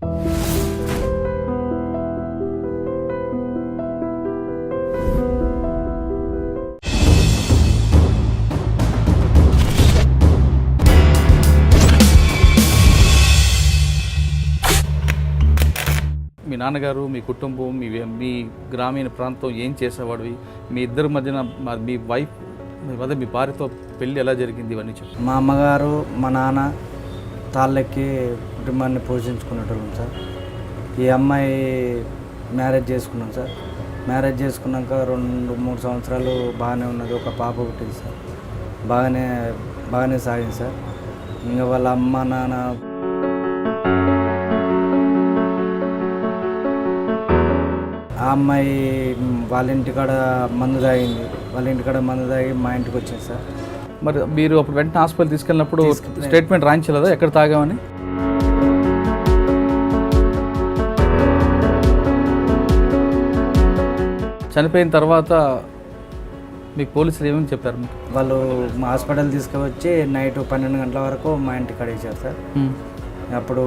మీ నాన్నగారు, మీ కుటుంబం, మీ గ్రామీణ ప్రాంతం ఏం చేసేవాడివి, మీ ఇద్దరి మధ్యన మీ వైఫ్ మీ భార్యతో పెళ్ళి ఎలా జరిగింది, ఇవన్నీ చెప్పు. మా అమ్మగారు మా నాన్న తాళ్ళెక్కి కుటుంబాన్ని పోషించుకునేటోళ్ళం సార్. ఈ అమ్మాయి మ్యారేజ్ చేసుకున్నాం సార్. మ్యారేజ్ చేసుకున్నాక 2-3 సంవత్సరాలు బాగానే ఉన్నది. ఒక పాప పుట్టింది సార్. బాగానే సాగింది సార్. ఇంకా వాళ్ళ అమ్మ నాన్న ఆ అమ్మాయి వాళ్ళ ఇంటికాడ మందు తాగింది. మా ఇంటికి వచ్చింది సార్. మరి మీరు అప్పుడు వెంటనే హాస్పిటల్ తీసుకెళ్ళినప్పుడు స్టేట్మెంట్ రాయించలేదా ఎక్కడ తాగామని? చనిపోయిన తర్వాత మీకు పోలీసులు ఏమని చెప్పారు? వాళ్ళు మా హాస్పిటల్ తీసుకువచ్చి నైట్ 12 గంటల వరకు మా ఇంటికి అడిగారు సార్. అప్పుడు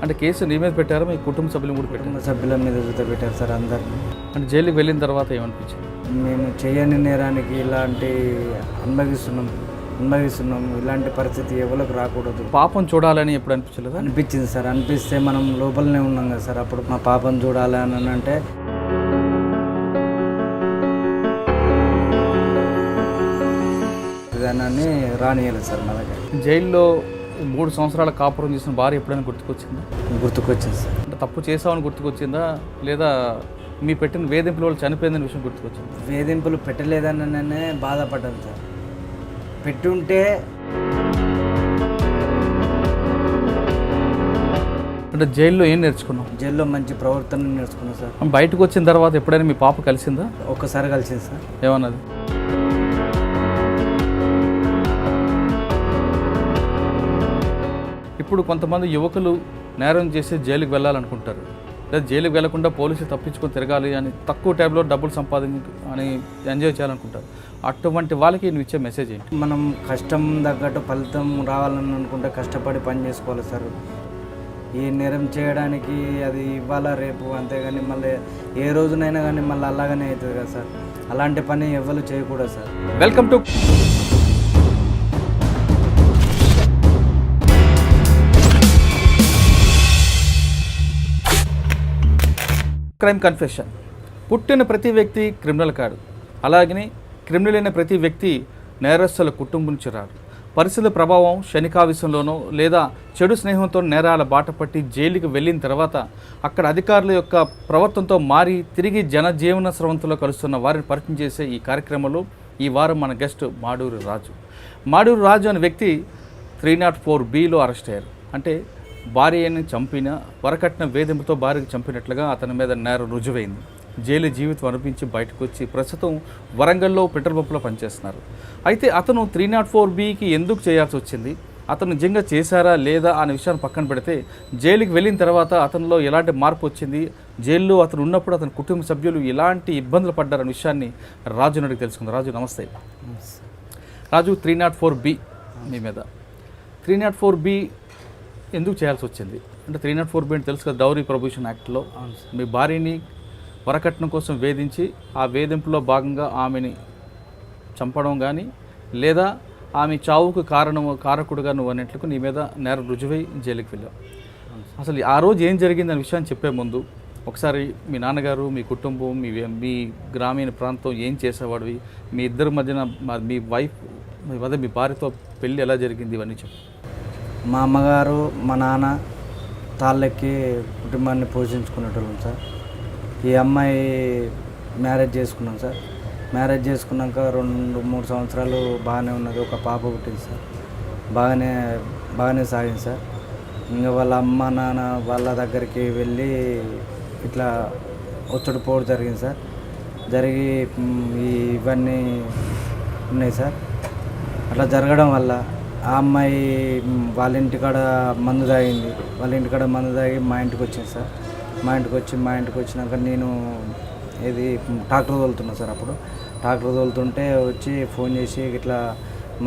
అంటే కేసు నీ మీద పెట్టారా, మీ కుటుంబ సభ్యులు కూడా పెట్టారు? కుటుంబ సభ్యుల మీద పెట్టారు సార్ అందరినీ. అంటే జైలుకి వెళ్ళిన తర్వాత ఏమనిపించింది? మేము చేయని నేరానికి ఇలాంటి అనుభవిస్తున్నాం. ఇలాంటి పరిస్థితి ఎవరికి రాకూడదు. పాపం చూడాలని ఎప్పుడు అనిపించలేదు? అనిపించింది సార్. అనిపిస్తే మనం లోపలనే ఉన్నాం కదా సార్. అప్పుడు మా పాపం చూడాలి అని అంటే విధానాన్ని రానియలేదు సార్. మా దగ్గర జైల్లో 3 సంవత్సరాల కాపురం చేసిన భార్య ఎప్పుడైనా గుర్తుకొచ్చిందా? గుర్తుకొచ్చింది సార్. అంటే తప్పు చేసామని గుర్తుకొచ్చిందా, లేదా మీ పెట్టిన వేధింపుల వాళ్ళు చనిపోయిందనే విషయం గుర్తుకొచ్చింది? వేధింపులు పెట్టలేదనే బాధపడ్డాను సార్. పెట్టుంటే అంటే జైల్లో ఏం నేర్చుకున్నాం? జైల్లో మంచి ప్రవర్తన నేర్చుకున్నాను సార్. బయటకు వచ్చిన తర్వాత ఎప్పుడైనా మీ పాప కలిసిందా? ఒక్కసారి కలిసింది సార్. ఏమన్నది? ఇప్పుడు కొంతమంది యువకులు నేరం చేసి జైలుకి వెళ్ళాలనుకుంటారు, లేదా జైలుకి వెళ్లకుండా పోలీసులు తప్పించుకొని తిరగాలి అని, తక్కువ టైంలో డబ్బులు అని ఎంజాయ్ చేయాలనుకుంటారు. అటువంటి వాళ్ళకి నువ్వు ఇచ్చే మెసేజ్ ఏంటి? మనం కష్టం తగ్గట్టు ఫలితం రావాలని అనుకుంటే కష్టపడి పని చేసుకోవాలి సార్. ఈ నేరం చేయడానికి అది ఇవ్వాలా రేపు, అంతేగాని మళ్ళీ ఏ రోజునైనా కానీ మళ్ళీ అలాగనే అవుతుంది కదా సార్. అలాంటి పని ఎవరు చేయకూడదు sir. Welcome to crime confession. పుట్టిన ప్రతి వ్యక్తి క్రిమినల్ కాడు, అలాగని క్రిమినల్ అయిన ప్రతి వ్యక్తి నేరస్తుల కుటుంబం నుంచి రాడు. పరిస్థితుల ప్రభావం, క్షణికావేశంలోనో లేదా చెడు స్నేహంతో నేరాల బాట పట్టి జైలుకి వెళ్ళిన తర్వాత అక్కడ అధికారుల యొక్క ప్రవర్తనతో మారి తిరిగి జనజీవన స్రవంతిలో కలుస్తున్న వారిని పరిచయం చేసే ఈ కార్యక్రమంలో ఈ వారం మన గెస్ట్ మాడూరు రాజు అనే వ్యక్తి 304Bలో అరెస్ట్ అయ్యారు. అంటే భార్యని చంపిన, వరకట్న వేధింపుతో భార్యకి చంపినట్లుగా అతని మీద నేరం రుజువైంది. జైలు జీవితం అనిపించి బయటకు వచ్చి ప్రస్తుతం వరంగల్లో పెట్రోల్ పంపులో పనిచేస్తున్నారు. అయితే అతను 304Bకి ఎందుకు చేయాల్సి వచ్చింది, అతను నిజంగా చేశారా లేదా అనే విషయాన్ని పక్కన పెడితే, జైలుకి వెళ్ళిన తర్వాత అతనిలో ఎలాంటి మార్పు వచ్చింది, జైల్లో అతను ఉన్నప్పుడు అతని కుటుంబ సభ్యులు ఎలాంటి ఇబ్బందులు పడ్డారనే విషయాన్ని రాజు నడికి తెలుసుకుందాం. రాజు నమస్తే. రాజు, 304B మీ మీద 304B ఎందుకు చేయాల్సి వచ్చింది? అంటే 304B అంటే తెలుసు కదా, డౌరీ ప్రొహిబిషన్ యాక్ట్లో మీ భార్యని వరకట్నం కోసం వేధించి ఆ వేధింపులో భాగంగా ఆమెని చంపడం కానీ, లేదా ఆమె చావుకు కారకుడుగా నువ్వు అన్నట్లుగా నీ మీద నేరం రుజువై జైలుకి వెళ్ళావు. అసలు ఆ రోజు ఏం జరిగింది అనే విషయాన్ని చెప్పే ముందు ఒకసారి మీ నాన్నగారు, మీ కుటుంబం, మీ గ్రామీణ ప్రాంతం ఏం చేసేవాడివి, మీ ఇద్దరి మధ్యన మీ వైఫ్ మీ భార్యతో పెళ్ళి ఎలా జరిగింది, ఇవన్నీ చెప్పు. మా అమ్మగారు మా నాన్న తాళ్ళెక్కి కుటుంబాన్ని పోషించుకునేటోళ్ళం సార్. ఈ అమ్మాయి మ్యారేజ్ చేసుకున్నాం సార్. మ్యారేజ్ చేసుకున్నాక 2-3 సంవత్సరాలు బాగానే ఉన్నది. ఒక పాప పుట్టింది సార్. బాగానే సాగింది సార్. ఇంకా వాళ్ళ అమ్మ నాన్న వాళ్ళ దగ్గరికి వెళ్ళి ఇట్లా ఒత్తిడి పోవడం జరిగింది సార్. జరిగి ఇవన్నీ ఉన్నాయి సార్. అట్లా జరగడం వల్ల ఆ అమ్మాయి వాళ్ళ ఇంటికాడ మందు తాగి మా ఇంటికి వచ్చింది సార్. మా ఇంటికి వచ్చినాక నేను ట్రాక్టర్ తోలుతున్నా సార్. అప్పుడు ట్రాక్టర్ తోలుతుంటే వచ్చి ఫోన్ చేసి ఇట్లా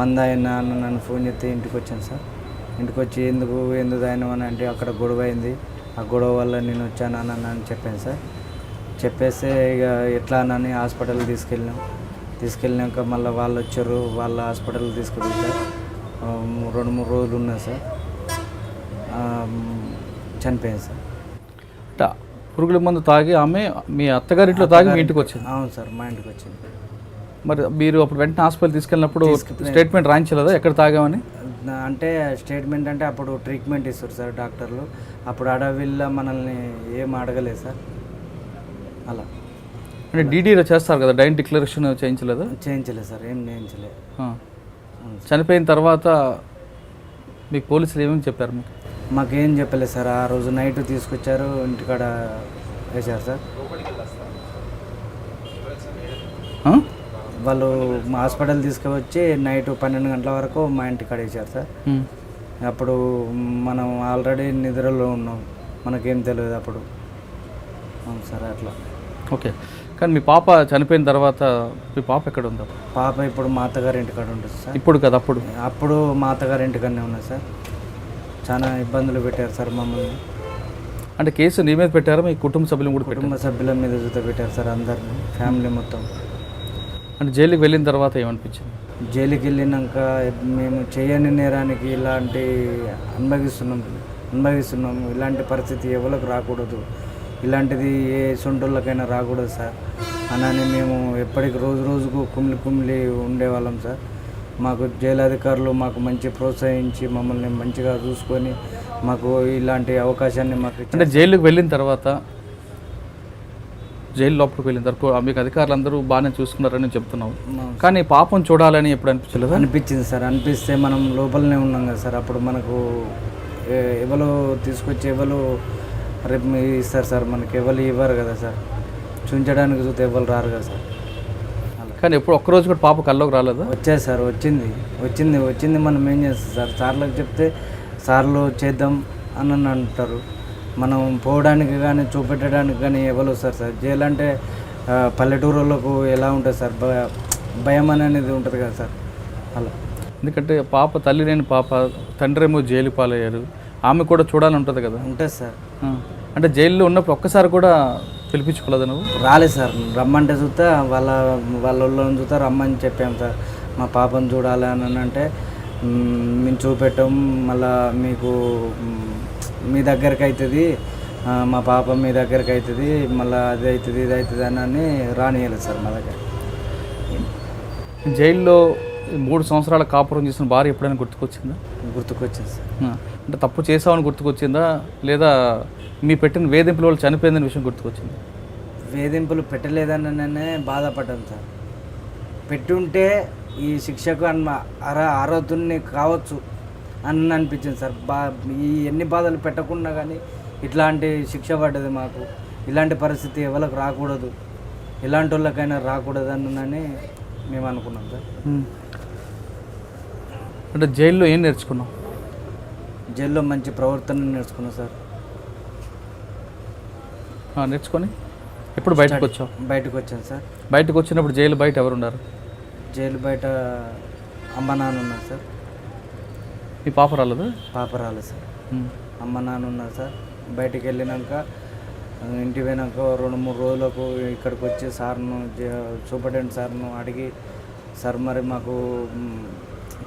మంద అయినా అని నన్ను ఫోన్ చేస్తే ఇంటికి వచ్చాను సార్. ఇంటికి వచ్చి ఎందుకు తాగినావు అని అంటే అక్కడ గొడవ అయింది, ఆ గొడవ వల్ల నేను వచ్చాను అని చెప్పాను సార్. చెప్పేస్తే ఇక ఎట్లా అని హాస్పిటల్ తీసుకెళ్ళినాక మళ్ళీ వాళ్ళు వచ్చారు, వాళ్ళ హాస్పిటల్ తీసుకెళ్ళి సార్ 2-3 రోజులు ఉన్నాయి సార్. చనిపోయింది సార్. పురుగుల మందు తాగి ఆమె మీ అత్తగారింట్లో తాగి మీ ఇంటికి వచ్చింది? అవును సార్, మా ఇంటికి వచ్చింది. మరి మీరు అప్పుడు వెంటనే హాస్పిటల్ తీసుకెళ్ళినప్పుడు స్టేట్మెంట్ రాయించలేదా ఎక్కడ తాగామని? అంటే స్టేట్మెంట్ అంటే అప్పుడు ట్రీట్మెంట్ ఇస్తారు సార్ డాక్టర్లు. అప్పుడు అడవిలో మనల్ని ఏం అడగలేదు సార్. అలా అంటే డీడీలో చేస్తారు కదా, డైన్ డిక్లరేషన్ చేయించలేదా? చేయించలేదు సార్, ఏం చేయించలేదు. చనిపోయిన తర్వాత మీకు పోలీసులు ఏమేమి చెప్పారు? మీకు మాకేం చెప్పలేదు సార్. ఆ రోజు నైట్ తీసుకొచ్చారు, ఇంటికాడ వేశారు సార్. వాళ్ళు మా హాస్పిటల్ తీసుకువచ్చి నైట్ 12 గంటల వరకు మా ఇంటికాడ వేశారు సార్. అప్పుడు మనం ఆల్రెడీ నిద్రలో ఉన్నాం, మనకేం తెలియదు అప్పుడు. అవును సార్, అట్లా. ఓకే, కానీ మీ పాప చనిపోయిన తర్వాత మీ పాప ఎక్కడ ఉందా? పాప ఇప్పుడు మా అత్తగారి ఇంటికాడ ఉంటుంది సార్. ఇప్పుడు కదా? అప్పుడు మా అత్తగారి ఇంటికాడనే ఉన్నది సార్. చాలా ఇబ్బందులు పెట్టారు సార్ మమ్మల్ని. అంటే కేసు నీ మీద పెట్టారా, మీ కుటుంబ సభ్యులు కూడా? కుటుంబ సభ్యుల మీద జూత పెట్టారు సార్, అందరిని, ఫ్యామిలీ మొత్తం. అంటే జైలుకి వెళ్ళిన తర్వాత ఏమనిపించింది? జైలుకి వెళ్ళినాక మేము చేయని నేరానికి ఇలాంటి అనుభవిస్తున్నాము. ఇలాంటి పరిస్థితి ఎవరికి రాకూడదు, ఇలాంటిది ఏ సొంటోళ్ళకైనా రాకూడదు సార్ అని మేము ఎప్పటికి రోజుకు కుమిలి ఉండేవాళ్ళం సార్. మాకు జైలు అధికారులు మాకు మంచి ప్రోత్సహించి మమ్మల్ని మంచిగా చూసుకొని మాకు ఇలాంటి అవకాశాన్ని మాకు అంటే జైలుకి వెళ్ళిన తర్వాత, జైలు లోపలికి వెళ్ళిన తర్వాత మీకు అధికారులు అందరూ బాగానే చూసుకున్నారని చెప్తున్నావు, కానీ పాపం చూడాలని ఎప్పుడు అనిపించలేదు? అనిపించింది సార్. అనిపిస్తే మనం లోపలనే ఉన్నాం కదా సార్. అప్పుడు మనకు ఎవరు తీసుకొచ్చి ఎవరు రేపు ఇస్తారు సార్, మనకి ఎవరు ఇవ్వరు కదా సార్. చూపించడానికి చూస్తే ఎవరు రారు కదా సార్. కానీ ఎప్పుడు ఒక్కరోజు కూడా పాప కల్లోకి రాలేదా? వచ్చేది సార్, వచ్చింది. మనం ఏం చేస్తాం సార్, సార్లకు చెప్తే సార్లు చేద్దాం అని అంటారు. మనం పోవడానికి కానీ చూపెట్టడానికి కానీ ఎవరు వస్తారు సార్. జైలు అంటే పల్లెటూరులకు ఎలా ఉంటుంది సార్, భయం అనేది ఉంటుంది కదా సార్. అలా ఎందుకంటే పాప తల్లి లేని పాప, తండ్రి ఏమో జైలు పాలయ్యారు, ఆమె కూడా చూడాలని ఉంటుంది కదా? ఉంటుంది సార్. అంటే జైల్లో ఉన్నప్పుడు ఒక్కసారి కూడా పిలిపించుకోలేదు నువ్వు? రాలేదు సార్. రమ్మంటే చూస్తా వాళ్ళని చూస్తా రమ్మని చెప్పాం సార్. మా పాపను చూడాలి అని అంటే మేము చూపెట్టాం. మళ్ళీ మీకు మీ దగ్గరికి అవుతుంది, మా పాప మీ దగ్గరికి అవుతుంది, మళ్ళీ అది అవుతుంది ఇది అవుతుంది అని రానియలేదు సార్ మా దగ్గర. జైల్లో 3 సంవత్సరాల కాపురం చేసిన భార్య ఎప్పుడైనా గుర్తుకొచ్చిందా? గుర్తుకొచ్చింది సార్. అంటే తప్పు చేసామని గుర్తుకొచ్చిందా, లేదా మీ పెట్టిన వేధింపుల వల్ల చనిపోయిందనే విషయం గుర్తుకొచ్చింది? వేధింపులు పెట్టలేదనే బాధపడ్డాం సార్. పెట్టుంటే ఈ శిక్షకు అర్హతుని కావచ్చు అని అనిపించింది సార్. ఈ ఎన్ని బాధలు పెట్టకుండా కానీ ఇట్లాంటి శిక్ష పడ్డది మాకు. ఇలాంటి పరిస్థితి ఎవరికి రాకూడదు, ఇలాంటి వాళ్ళకైనా రాకూడదు అని మేము అనుకున్నాం సార్. అంటే జైల్లో ఏం నేర్చుకున్నాం? జైల్లో మంచి ప్రవర్తన నేర్చుకున్నాం సార్. నేర్చుకొని ఎప్పుడు బయటకు వచ్చావు? బయటకు వచ్చాను సార్. బయటకు వచ్చినప్పుడు జైలు బయట ఎవరు ఉన్నారు? జైలు బయట అమ్మ నాన్న ఉన్నారు సార్. మీ పాప రాలేదు? పాప రాలేదు సార్. అమ్మ నాన్న ఉన్నారు సార్. బయటికి వెళ్ళినాక ఇంటికి పోయినాక 2-3 రోజులకు ఇక్కడికి వచ్చి సూపరింటెండెంట్ సార్ను అడిగి, సార్ మరి మాకు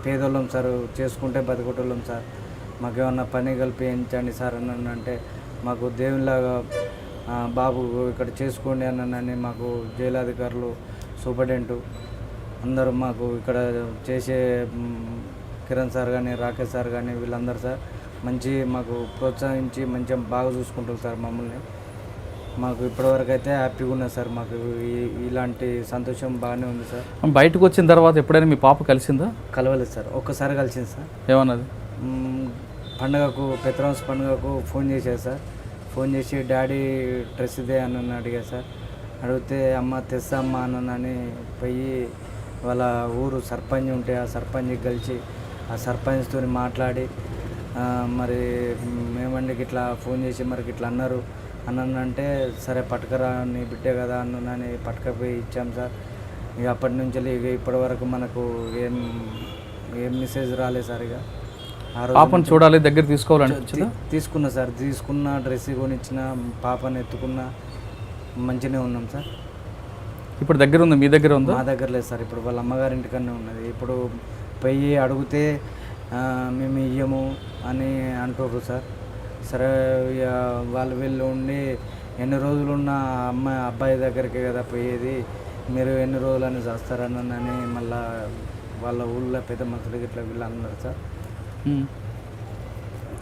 పేదోళ్ళం సార్, చేసుకుంటే బతికొట్టోళ్ళం సార్, మాకేమన్నా పని కల్పించండి సార్ అని అంటే, మాకు దేవునిలాగా బాబు ఇక్కడ చేసుకోండి అని మాకు జైలు అధికారులు, సూపరింటెండెంట్ అందరూ మాకు ఇక్కడ చేసే కిరణ్ సార్ కానీ రాకేష్ సార్ కానీ వీళ్ళందరూ సార్ మంచి మాకు ప్రోత్సహించి మంచిగా బాగా చూసుకుంటారు సార్ మమ్మల్ని. మాకు ఇప్పటివరకు అయితే హ్యాపీగా ఉన్నది సార్. మాకు ఇలాంటి సంతోషం బాగానే ఉంది సార్. బయటకు వచ్చిన తర్వాత ఎప్పుడైనా మీ పాప కలిసిందా? కలవలేదు సార్. ఒక్కసారి కలిసింది సార్. ఏమన్నది? పండుగకు, పెత్రాన్స్ పండుగకు ఫోన్ చేశారు సార్. ఫోన్ చేసి డాడీ డ్రెస్ ఇదే అని అడిగారు సార్. అడిగితే అమ్మ తెస్తా అమ్మ అని పోయి వాళ్ళ ఊరు సర్పంచ్ ఉంటే ఆ సర్పంచ్కి కలిసి ఆ సర్పంచ్తో మాట్లాడి, మరి మేమండికి ఇట్లా ఫోన్ చేసి మరికి ఇట్లా అన్నారు అంటే, సరే పట్టుకరా నీ బిడ్డే కదా అని పట్టుకపోయి ఇచ్చాం సార్. ఇక అప్పటి నుంచి ఇక ఇప్పటి వరకు మనకు ఏం ఏం మెసేజ్ రాలేదు సార్. ఇక ఆ పాపను చూడాలి, దగ్గర తీసుకోవాలనిపించిందా? తీసుకున్నా సార్, తీసుకున్న డ్రెస్ కొనిచ్చిన, పాపని ఎత్తుకున్నా, మంచిగానే ఉన్నాం సార్. ఇప్పుడు దగ్గర ఉంది, మీ దగ్గర ఉందా? మా దగ్గర లేదు సార్, ఇప్పుడు వాళ్ళ అమ్మగారి ఇంటికన్నా ఉన్నది. ఇప్పుడు పోయి అడిగితే మేము ఇయ్యము అని అంటుర్రు సార్. సరే ఇక వాళ్ళు వీళ్ళు ఉండి ఎన్ని రోజులు ఉన్న అబ్బాయి దగ్గరికి కదా పోయేది, మీరు ఎన్ని రోజులని చేస్తారని మళ్ళీ వాళ్ళ ఊళ్ళో పెద్ద మనుషులకి ఇట్లా వీళ్ళు అన్నారు సార్.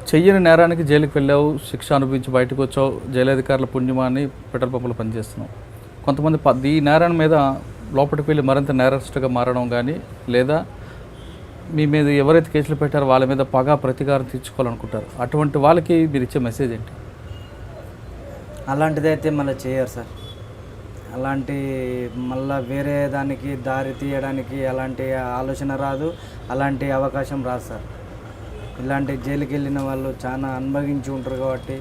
చెయ్యని నేరానికి జైలుకి వెళ్ళావు, శిక్ష అనుభవించి బయటకు వచ్చావు, జైలధికారుల పుణ్యమాన్ని పెట్రోల్ పంపులు పనిచేస్తున్నావు. కొంతమంది ఈ నేరం మీద లోపలికి వెళ్ళి మరింత నేరస్తుగా మారడం కానీ, లేదా మీ మీద ఎవరైతే కేసులు పెట్టారో వాళ్ళ మీద పగా ప్రతీకారం తీర్చుకోవాలనుకుంటారు. అటువంటి వాళ్ళకి మీరు ఇచ్చే మెసేజ్ ఏంటి? అలాంటిదైతే మళ్ళీ చేయరు సార్. అలాంటి మళ్ళీ వేరే దానికి దారి తీయడానికి అలాంటి ఆలోచన రాదు, అలాంటి అవకాశం రాదు సార్. ఇలాంటి జైలుకి వెళ్ళిన వాళ్ళు చాలా అనుభవించి ఉంటారు కాబట్టి,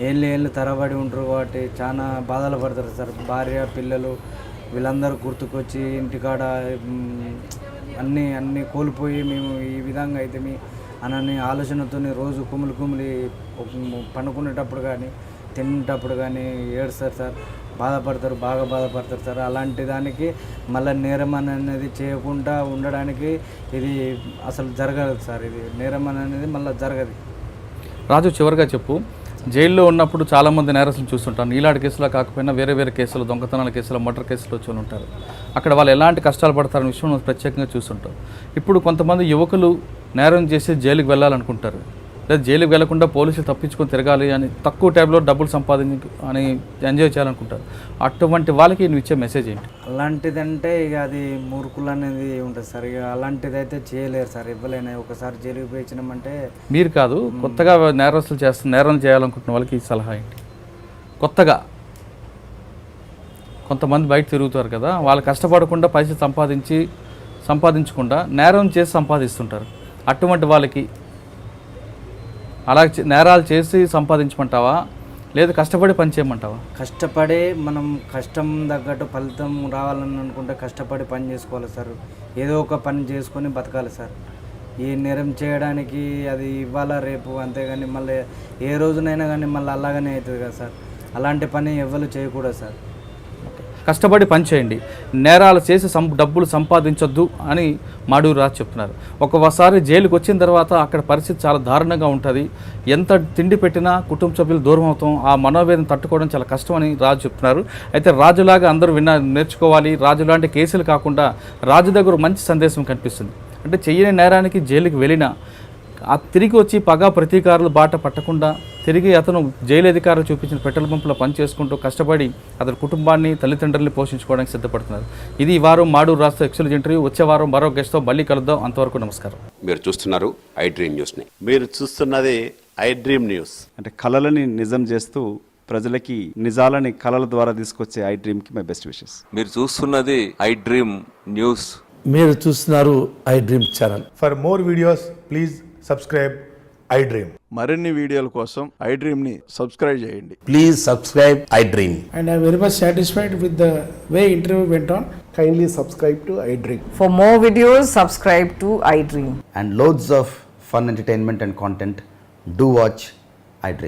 ఏళ్ళు తరబడి ఉంటారు కాబట్టి చాలా బాధలు పడతారు సార్. భార్య పిల్లలు వీళ్ళందరూ గుర్తుకొచ్చి ఇంటికాడ అన్నీ కోల్పోయి మేము ఈ విధంగా అయితే మీ అనని ఆలోచనతో రోజు కుమిలి పండుకునేటప్పుడు కానీ తినేటప్పుడు కానీ ఏడుస్తారు సార్, బాధపడతారు, బాగా బాధపడతారు సార్. అలాంటి దానికి మళ్ళీ నేరం అనేది చేయకుండా ఉండడానికి ఇది అసలు జరగదు సార్. ఇది నేరం అనేది మళ్ళీ జరగదు. రాజు, చివరిగా చెప్పు, జైల్లో ఉన్నప్పుడు చాలామంది నేరస్తులు చూస్తుంటాను. ఈలాంటి కేసులో కాకపోయినా వేరే వేరే కేసులు, దొంగతనాల కేసులు, మర్డర్ కేసులు వచ్చి ఉంటారు. అక్కడ వాళ్ళు ఎలాంటి కష్టాలు పడతారనే విషయం నువ్వు ప్రత్యేకంగా చూస్తుంటావు. ఇప్పుడు కొంతమంది యువకులు నేరం చేసి జైలుకి వెళ్ళాలనుకుంటారు, లేదా జైలుకి వెళ్లకుండా పోలీసులు తప్పించుకొని తిరగాలి అని, తక్కువ టైంలో డబ్బులు సంపాదించి అని ఎంజాయ్ చేయాలనుకుంటారు. అటువంటి వాళ్ళకి నువ్వు ఇచ్చే మెసేజ్ ఏంటి? అలాంటిదంటే ఇక అది మూర్ఖులు అనేది ఉంటుంది సార్. ఇక అలాంటిది అయితే చేయలేరు సార్, ఇవ్వలేని. ఒకసారి జైలుకి పోయి ఇచ్చినామంటే మీరు కాదు, కొత్తగా నేరం చేయాలనుకుంటున్న వాళ్ళకి ఈ సలహా ఏంటి? కొత్తగా కొంతమంది బయట తిరుగుతారు కదా, వాళ్ళు కష్టపడకుండా పైసలు సంపాదించకుండా నేరం చేసి సంపాదిస్తుంటారు. అటువంటి వాళ్ళకి అలా నేరాలు చేసి సంపాదించమంటావా, లేదా కష్టపడి పని చేయమంటావా? కష్టపడి మనం కష్టం తగ్గట్టు ఫలితం రావాలని అనుకుంటే కష్టపడి పని చేసుకోవాలి సార్. ఏదో ఒక పని చేసుకొని బతకాలి సార్. ఈ నేరం చేయడానికి అది ఇవ్వాలా రేపు, అంతేగాని మళ్ళీ ఏ రోజునైనా కానీ మళ్ళీ అలాగనే అవుతుంది కదా సార్. అలాంటి పని ఎవరు చేయకూడదు సార్. కష్టపడి పని చేయండి, నేరాలు చేసి డబ్బులు సంపాదించొద్దు అని మాడూరు రాజు చెప్తున్నారు. ఒకసారి జైలుకి వచ్చిన తర్వాత అక్కడ పరిస్థితి చాలా దారుణంగా ఉంటుంది. ఎంత తిండి పెట్టినా కుటుంబ సభ్యులు దూరం అవుతాం, ఆ మనోవేదన తట్టుకోవడం చాలా కష్టం అని రాజు చెప్తున్నారు. అయితే రాజులాగా అందరూ నేర్చుకోవాలి, రాజులాంటి కేసులు కాకుండా రాజు దగ్గర మంచి సందేశం కనిపిస్తుంది. అంటే చెయ్యని నేరానికి జైలుకి వెళ్ళినా తిరిగి వచ్చి పగా ప్రతీకారులు బాట పట్టకుండా తిరిగి అతను జైలు అధికారులు చూపించిన పెట్రోల్ పంపులో పని చేసుకుంటూ కష్టపడి అతని కుటుంబాన్ని, తల్లిదండ్రుల్ని పోషించుకోవడానికి సిద్ధపడుతున్నారు. ఇది ఈ వారం మాడూరు రాష్ట్ర ఎక్స్క్లూజివ్ ఇంటర్వ్యూ. వచ్చే వారం మరో గెస్ట్తో మళ్ళీ కలుద్దాం. అంతవరకు నమస్కారం. మీరు చూస్తున్నారు ఐ డ్రీమ్ న్యూస్ని. మీరు చూస్తున్నది ఐ డ్రీమ్ న్యూస్. అంటే కళలని నిజం చేస్తూ ప్రజలకి నిజాలని కళల ద్వారా తీసుకొచ్చే ఐ డ్రీమ్కి మై బెస్ట్ విషెస్. మీరు చూస్తున్నది ఐ డ్రీమ్ న్యూస్. మీరు చూస్తున్నారు I dream channel. For more videos, please subscribe I Dream. మరిన్ని వీడియోల కోసం ఐ డ్రీమ్ ని సబ్స్క్రైబ్ చేయండి. Please subscribe I dream. And I'm very much satisfied with the way interview went on. Kindly subscribe to I Dream. For more videos, subscribe to iDream. And loads of fun entertainment and content. Do watch I Dream.